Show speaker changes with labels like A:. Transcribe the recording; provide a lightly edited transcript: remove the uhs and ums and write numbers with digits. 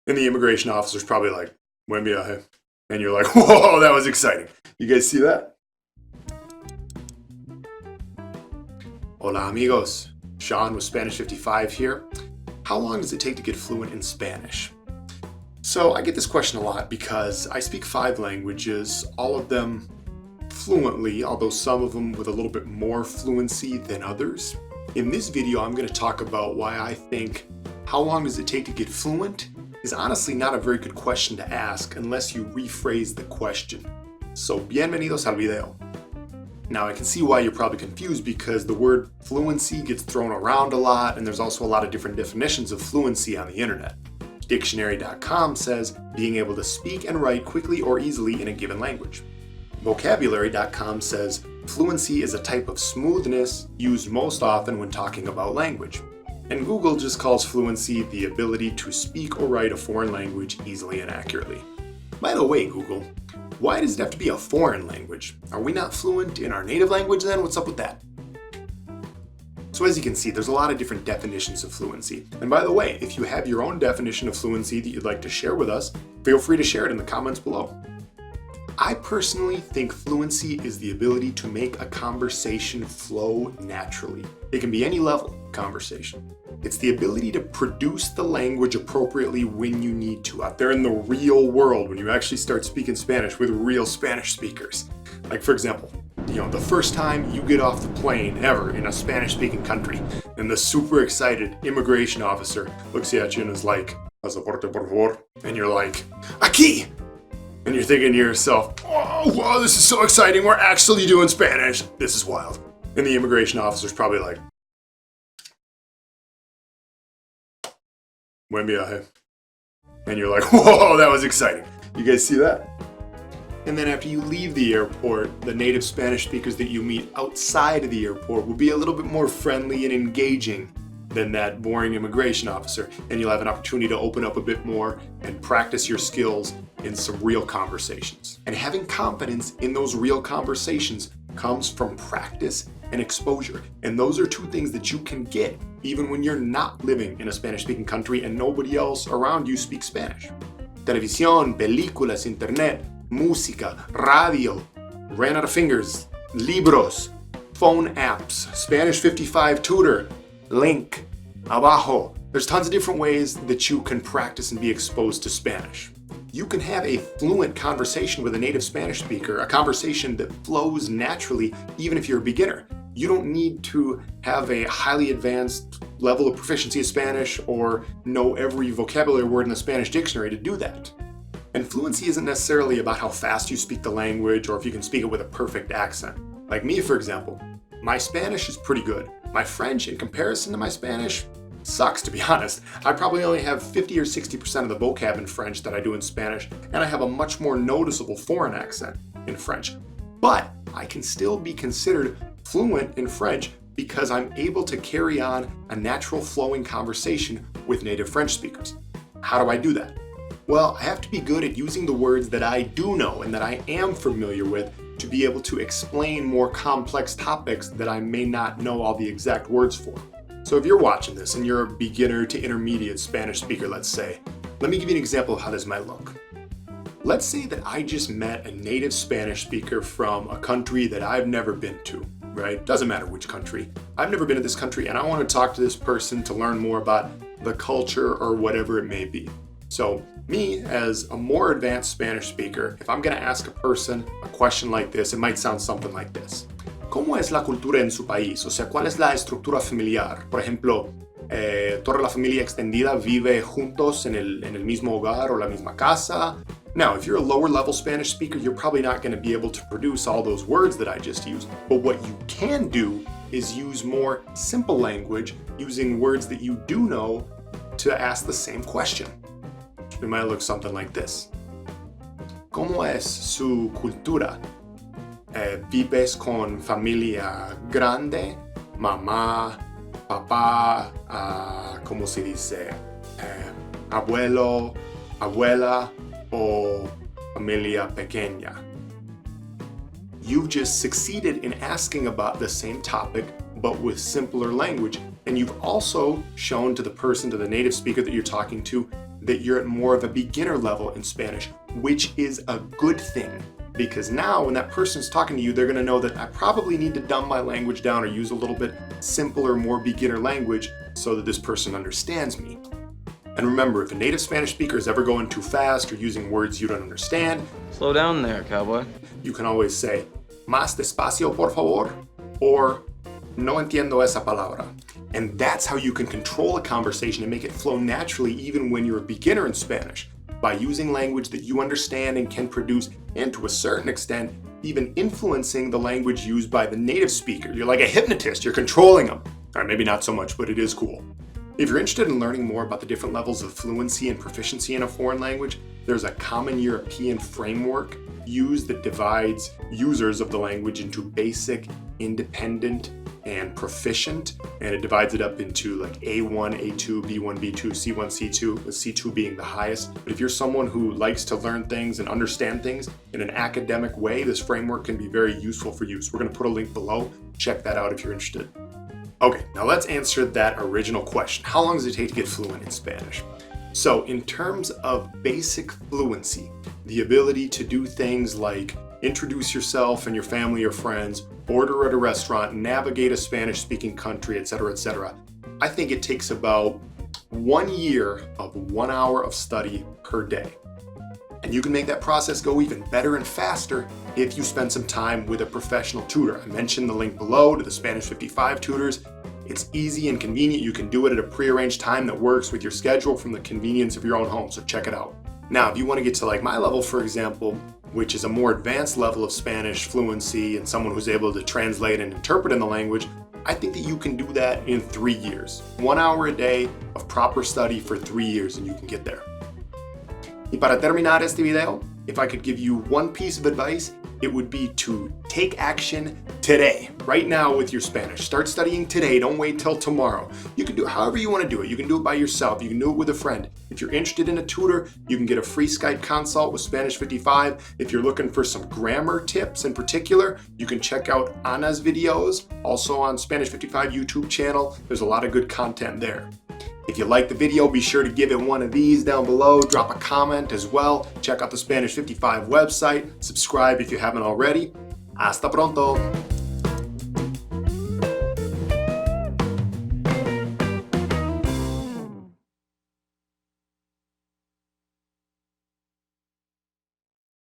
A: And the immigration officer's probably like, buen viaje. And you're like, whoa, that was exciting. You guys see that? Hola amigos, Sean with Spanish 55 here. How long does it take to get fluent in Spanish? So I get this question a lot because I speak 5 languages, all of them fluently, although some of them with a little bit more fluency than others. In this video, I'm going to talk about why I think how long does it take to get fluent is honestly not a very good question to ask unless you rephrase the question. So bienvenidos al video. Now I can see why you're probably confused because the word fluency gets thrown around a lot and there's also a lot of different definitions of fluency on the internet. Dictionary.com says being able to speak and write quickly or easily in a given language. Vocabulary.com says fluency is a type of smoothness used most often when talking about language. And Google just calls fluency the ability to speak or write a foreign language easily and accurately. By the way, Google, why does it have to be a foreign language? Are we not fluent in our native language then? What's up with that? So as you can see, there's a lot of different definitions of fluency. And by the way, if you have your own definition of fluency that you'd like to share with us, feel free to share it in the comments below. I personally think fluency is the ability to make a conversation flow naturally. It can be any level of conversation. It's the ability to produce the language appropriately when you need to, out there in the real world, when you actually start speaking Spanish with real Spanish speakers. Like for example, the first time you get off the plane ever in a Spanish-speaking country, and the super excited immigration officer looks at you and is like, "Pasaporte, por favor," and you're like, "Aquí!" And you're thinking to yourself, "Oh, wow, this is so exciting, we're actually doing Spanish. This is wild." And the immigration officer's probably like, buen viaje. And you're like, whoa, that was exciting. You guys see that? And then after you leave the airport, the native Spanish speakers that you meet outside of the airport will be a little bit more friendly and engaging than that boring immigration officer, and you'll have an opportunity to open up a bit more and practice your skills in some real conversations. And having confidence in those real conversations comes from practice and exposure. And those are 2 things that you can get even when you're not living in a Spanish-speaking country and nobody else around you speaks Spanish. Televisión, películas, internet, música, radio, ran out of fingers, libros, phone apps, Spanish 55 tutor, link, abajo. There's tons of different ways that you can practice and be exposed to Spanish. You can have a fluent conversation with a native Spanish speaker, a conversation that flows naturally even if you're a beginner. You don't need to have a highly advanced level of proficiency in Spanish or know every vocabulary word in the Spanish dictionary to do that. And fluency isn't necessarily about how fast you speak the language or if you can speak it with a perfect accent. Like me, for example, my Spanish is pretty good. My French, in comparison to my Spanish, sucks, to be honest. I probably only have 50 or 60% of the vocab in French that I do in Spanish, and I have a much more noticeable foreign accent in French. But I can still be considered fluent in French because I'm able to carry on a natural flowing conversation with native French speakers. How do I do that? Well, I have to be good at using the words that I do know and that I am familiar with to be able to explain more complex topics that I may not know all the exact words for. So if you're watching this and you're a beginner to intermediate Spanish speaker, let's say, let me give you an example of how this might look. Let's say that I just met a native Spanish speaker from a country that I've never been to, right? Doesn't matter which country. I've never been to this country and I want to talk to this person to learn more about the culture or whatever it may be. So me, as a more advanced Spanish speaker, if I'm going to ask a person a question like this, it might sound something like this. ¿Cómo es la cultura en su país? O sea, ¿cuál es la estructura familiar? Por ejemplo, ¿toda la familia extendida vive juntos en el mismo hogar o la misma casa? Now, if you're a lower level Spanish speaker, you're probably not going to be able to produce all those words that I just used. But what you can do is use more simple language using words that you do know to ask the same question. It might look something like this. ¿Cómo es su cultura? ¿Vives con familia grande? Mamá, papá, ¿cómo se dice? Abuelo, abuela, o familia pequeña? You've just succeeded in asking about the same topic, but with simpler language. And you've also shown to the native speaker that you're talking to, that you're at more of a beginner level in Spanish, which is a good thing. Because now when that person's talking to you, they're gonna know that I probably need to dumb my language down or use a little bit simpler, more beginner language so that this person understands me. And remember, if a native Spanish speaker is ever going too fast or using words you don't understand,
B: slow down there, cowboy.
A: You can always say, más despacio, por favor, or no entiendo esa palabra. And that's how you can control a conversation and make it flow naturally even when you're a beginner in Spanish, by using language that you understand and can produce, and to a certain extent, even influencing the language used by the native speaker. You're like a hypnotist, you're controlling them. Or maybe not so much, but it is cool. If you're interested in learning more about the different levels of fluency and proficiency in a foreign language, there's a common European framework used that divides users of the language into basic, independent, and proficient, and it divides it up into like A1, A2, B1, B2, C1, C2, with C2 being the highest. But if you're someone who likes to learn things and understand things in an academic way, this framework can be very useful for you. So we're going to put a link below. Check that out if you're interested. Okay, now let's answer that original question. How long does it take to get fluent in Spanish? So in terms of basic fluency, the ability to do things like introduce yourself and your family or friends, order at a restaurant, navigate a Spanish-speaking country, etc., I think it takes about 1 year of 1 hour of study per day. And you can make that process go even better and faster if you spend some time with a professional tutor. I mentioned the link below to the Spanish 55 tutors. It's easy and convenient. You can do it at a prearranged time that works with your schedule from the convenience of your own home, so check it out. Now, if you want to get to like my level, for example, which is a more advanced level of Spanish fluency and someone who's able to translate and interpret in the language, I think that you can do that in 3 years. 1 hour a day of proper study for 3 years and you can get there. Y para terminar este video, if I could give you one piece of advice, it would be to take action today, right now with your Spanish. Start studying today, don't wait till tomorrow. You can do it however you want to do it. You can do it by yourself, you can do it with a friend. If you're interested in a tutor, you can get a free Skype consult with Spanish 55. If you're looking for some grammar tips in particular, you can check out Ana's videos, also on Spanish 55 YouTube channel. There's a lot of good content there. If you like the video, be sure to give it one of these down below. Drop a comment as well. Check out the Spanish 55 website. Subscribe if you haven't already. Hasta pronto.